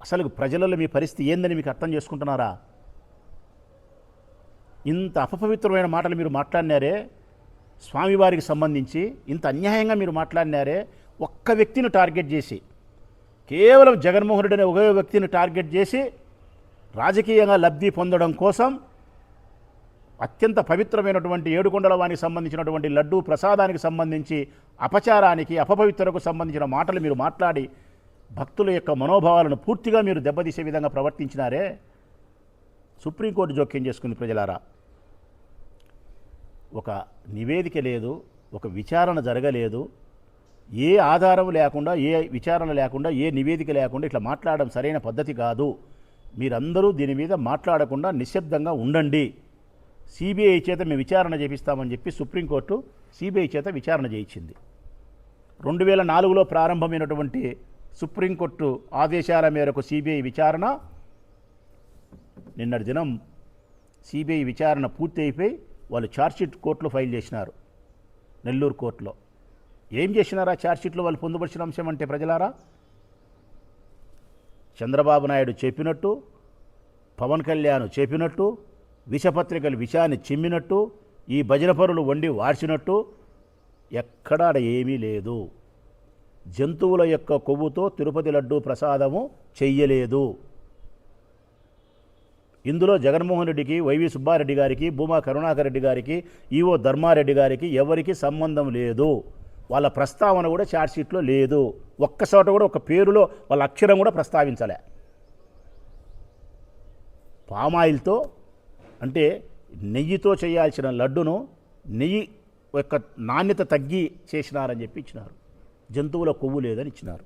అసలు ప్రజలలో మీ పరిస్థితి ఏందని మీకు అర్థం చేసుకుంటున్నారా? ఇంత అపవిత్రమైన మాటలు మీరు మాట్లాడినారే, స్వామివారికి సంబంధించి ఇంత అన్యాయంగా మీరు మాట్లాడినారే, ఒక్క వ్యక్తిని టార్గెట్ చేసి, కేవలం జగన్మోహన్ రెడ్డి అనే ఒకే వ్యక్తిని టార్గెట్ చేసి రాజకీయంగా లబ్ధి పొందడం కోసం అత్యంత పవిత్రమైనటువంటి ఏడుకొండల వానికి సంబంధించినటువంటి లడ్డూ ప్రసాదానికి సంబంధించి అపచారానికి, అపవిత్రకు సంబంధించిన మాటలు మీరు మాట్లాడి భక్తుల యొక్క మనోభావాలను పూర్తిగా మీరు దెబ్బతీసే విధంగా ప్రవర్తించినారే. సుప్రీంకోర్టు జోక్యం చేసుకుంది. ప్రజలారా, ఒక నివేదిక లేదు, ఒక విచారణ జరగలేదు, ఏ ఆధారం లేకుండా, ఏ విచారణ లేకుండా, ఏ నివేదిక లేకుండా ఇట్లా మాట్లాడడం సరైన పద్ధతి కాదు. మీరందరూ దీని మీద మాట్లాడకుండా నిశ్శబ్దంగా ఉండండి. సిబిఐ చేత మేము విచారణ చేపిస్తామని చెప్పి సుప్రీంకోర్టు సిబిఐ చేత విచారణ చేయించింది. 2004లో ప్రారంభమైనటువంటి సుప్రీంకోర్టు ఆదేశాల మేరకు సిబిఐ విచారణ నిన్నటి దినం సిబిఐ విచారణ పూర్తి అయిపోయి వాళ్ళు ఛార్జ్షీట్ కోర్టులో ఫైల్ చేసినారు, నెల్లూరు కోర్టులో. ఏం చేసినారా ఛార్జ్షీట్లో వాళ్ళు పొందుపరిచిన అంశం అంటే, ప్రజలారా, చంద్రబాబు నాయుడు చెప్పినట్టు, పవన్ కళ్యాణ్ చెప్పినట్టు, విషపత్రికలు విషాన్ని చిమ్మినట్టు, ఈ భజన పరులు వండి వార్చినట్టు ఎక్కడా ఏమీ లేదు. జంతువుల యొక్క కొవ్వుతో తిరుపతి లడ్డూ ప్రసాదము చెయ్యలేదు. ఇందులో జగన్మోహన్ రెడ్డికి, వైవి సుబ్బారెడ్డి గారికి, భూమా కరుణాకర్ రెడ్డి గారికి, ఈవో ధర్మారెడ్డి గారికి ఎవరికి సంబంధం లేదు. వాళ్ళ ప్రస్తావన కూడా ఛార్జ్షీట్లో లేదు. ఒక్కచోట కూడా ఒక పేరులో వాళ్ళ అక్షరం కూడా ప్రస్తావించలే. పామాయిల్తో అంటే నెయ్యితో చేయాల్సిన లడ్డును నెయ్యి యొక్క నాణ్యత తగ్గి చేసినారని చెప్పి ఇచ్చినారు. జంతువుల కొవ్వు లేదని ఇచ్చినారు.